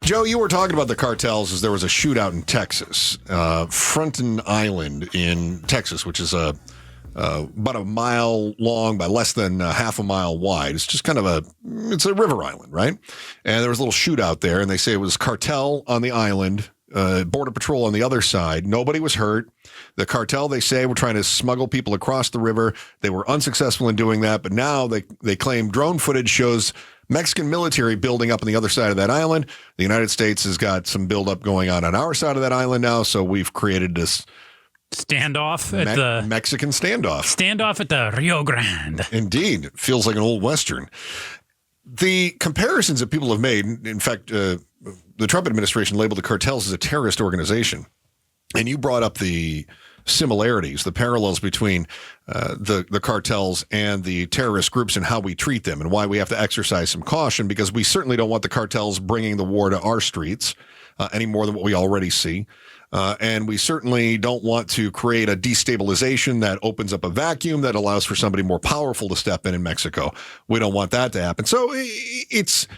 Joe, you were talking about the cartels as there was a shootout in Texas, Fronton Island in Texas, which is about a mile long by less than half a mile wide. It's just kind of it's a river island, right? And there was a little shootout there, and they say it was cartel on the island, Border Patrol on the other side. Nobody was hurt. The cartel, they say, were trying to smuggle people across the river. They were unsuccessful in doing that, but now they claim drone footage shows Mexican military building up on the other side of that island. The United States has got some buildup going on our side of that island now, so we've created this standoff at the Mexican standoff. Standoff at the Rio Grande. Indeed. It feels like an old Western. The comparisons that people have made, in fact, the Trump administration labeled the cartels as a terrorist organization. And you brought up the similarities, the parallels between the cartels and the terrorist groups and how we treat them and why we have to exercise some caution, because we certainly don't want the cartels bringing the war to our streets any more than what we already see. And we certainly don't want to create a destabilization that opens up a vacuum that allows for somebody more powerful to step in Mexico. We don't want that to happen. So it's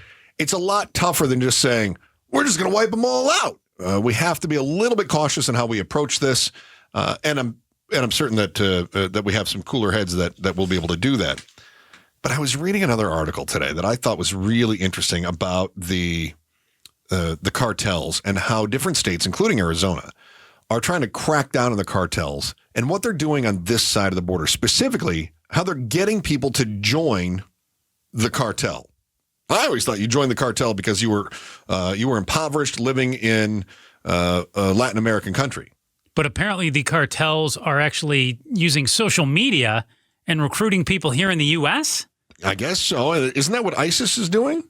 a lot tougher than just saying, we're just going to wipe them all out. We have to be a little bit cautious in how we approach this. And I'm certain that we have some cooler heads that will be able to do that. But I was reading another article today that I thought was really interesting about the cartels and how different states, including Arizona, are trying to crack down on the cartels and what they're doing on this side of the border, specifically how they're getting people to join the cartel. I always thought you joined the cartel because you were impoverished living in a Latin American country. But apparently the cartels are actually using social media and recruiting people here in the U.S.? I guess so. Isn't that what ISIS is doing?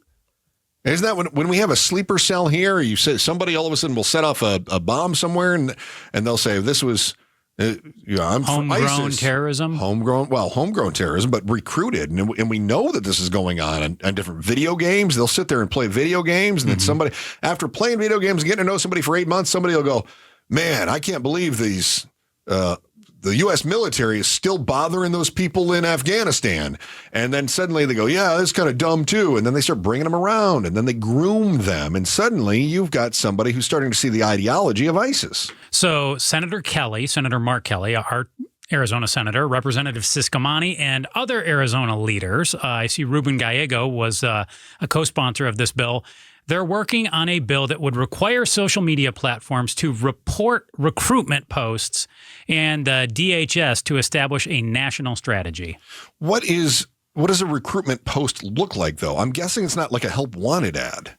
Isn't that when we have a sleeper cell here, you say somebody all of a sudden will set off a bomb somewhere and they'll say this was I'm homegrown terrorism? Homegrown terrorism, but recruited. And we know that this is going on different video games. They'll sit there and play video games. And then somebody, after playing video games and getting to know somebody for 8 months, somebody will go, man, I can't believe the U.S. military is still bothering those people in Afghanistan. And then suddenly they go, yeah, that's kind of dumb too. And then they start bringing them around and then they groom them. And suddenly you've got somebody who's starting to see the ideology of ISIS. So Senator Mark Kelly, our Arizona senator, Representative Ciscomani, and other Arizona leaders, I see Ruben Gallego was a co-sponsor of this bill. They're working on a bill that would require social media platforms to report recruitment posts and DHS to establish a national strategy. What does a recruitment post look like, though? I'm guessing it's not like a help wanted ad.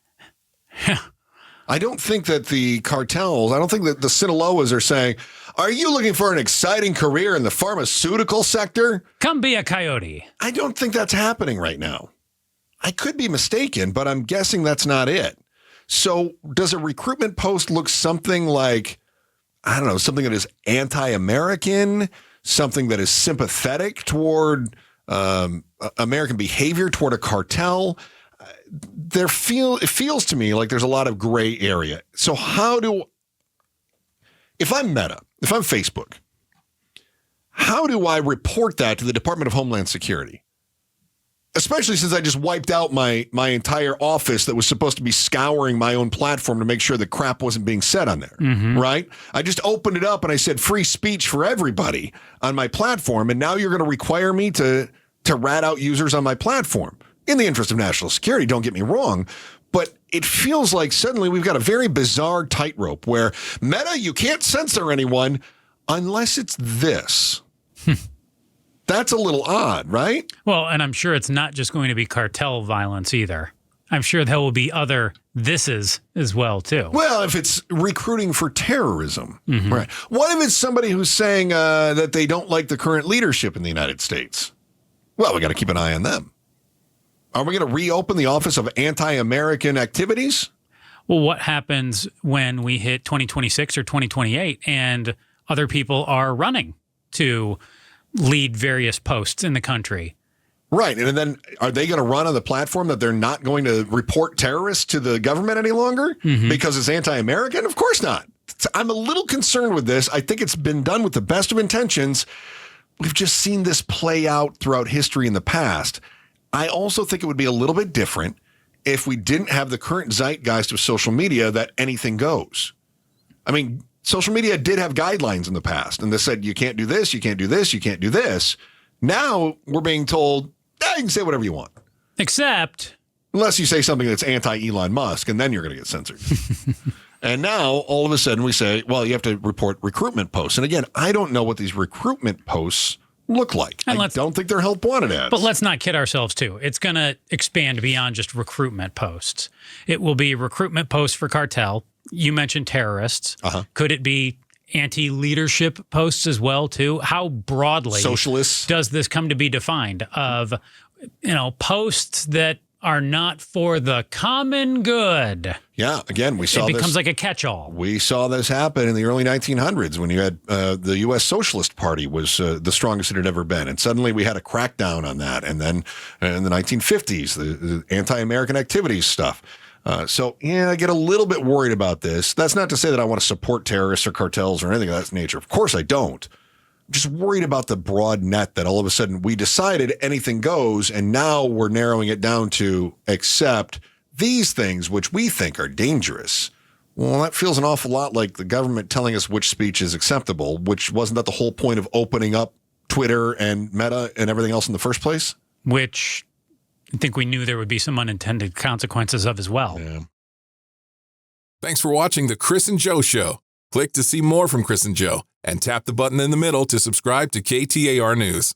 I don't think that the cartels, I don't think that the Sinaloas are saying, are you looking for an exciting career in the pharmaceutical sector? Come be a coyote. I don't think that's happening right now. I could be mistaken, but I'm guessing that's not it. So does a recruitment post look something like, I don't know, something that is anti-American, something that is sympathetic toward American behavior toward a cartel? It feels to me like there's a lot of gray area. So if I'm Meta, if I'm Facebook, how do I report that to the Department of Homeland Security? Especially since I just wiped out my entire office that was supposed to be scouring my own platform to make sure the crap wasn't being said on there, right? I just opened it up and I said free speech for everybody on my platform, and now you're going to require me to rat out users on my platform. In the interest of national security, don't get me wrong, but it feels like suddenly we've got a very bizarre tightrope where, Meta, you can't censor anyone unless it's this. That's a little odd, right? Well, and I'm sure it's not just going to be cartel violence either. I'm sure there will be other thises as well, too. Well, if it's recruiting for terrorism, right? What if it's somebody who's saying that they don't like the current leadership in the United States? Well, we got to keep an eye on them. Are we going to reopen the Office of Anti-American Activities? Well, what happens when we hit 2026 or 2028 and other people are running to lead various posts in the country? Right. And then are they going to run on the platform that they're not going to report terrorists to the government any longer because it's anti-American? Of course not. I'm a little concerned with this. I think it's been done with the best of intentions. We've just seen this play out throughout history in the past. I also think it would be a little bit different if we didn't have the current zeitgeist of social media that anything goes. I mean, social media did have guidelines in the past, and they said you can't do this, you can't do this, you can't do this. Now we're being told, you can say whatever you want. Except... unless you say something that's anti-Elon Musk, and then you're going to get censored. And now, all of a sudden, we say, well, you have to report recruitment posts. And again, I don't know what these recruitment posts look like. I don't think they're help wanted ads. But let's not kid ourselves, too. It's going to expand beyond just recruitment posts. It will be recruitment posts for cartel. You mentioned terrorists. Could it be anti-leadership posts as well, too? How broadly socialists does this come to be defined of, posts that are not for the common good? Yeah, again, we saw it becomes like a catch-all. We saw this happen in the early 1900s when you had the U.S. Socialist Party was the strongest it had ever been. And suddenly we had a crackdown on that. And then in the 1950s, the anti-American activities stuff. So I get a little bit worried about this. That's not to say that I want to support terrorists or cartels or anything of that nature. Of course I don't. I'm just worried about the broad net that all of a sudden we decided anything goes, and now we're narrowing it down to except these things which we think are dangerous. Well, that feels an awful lot like the government telling us which speech is acceptable, which wasn't that the whole point of opening up Twitter and Meta and everything else in the first place? Which I think we knew there would be some unintended consequences of as well. Yeah. Thanks for watching The Chris and Joe Show. Click to see more from Chris and Joe and tap the button in the middle to subscribe to KTAR News.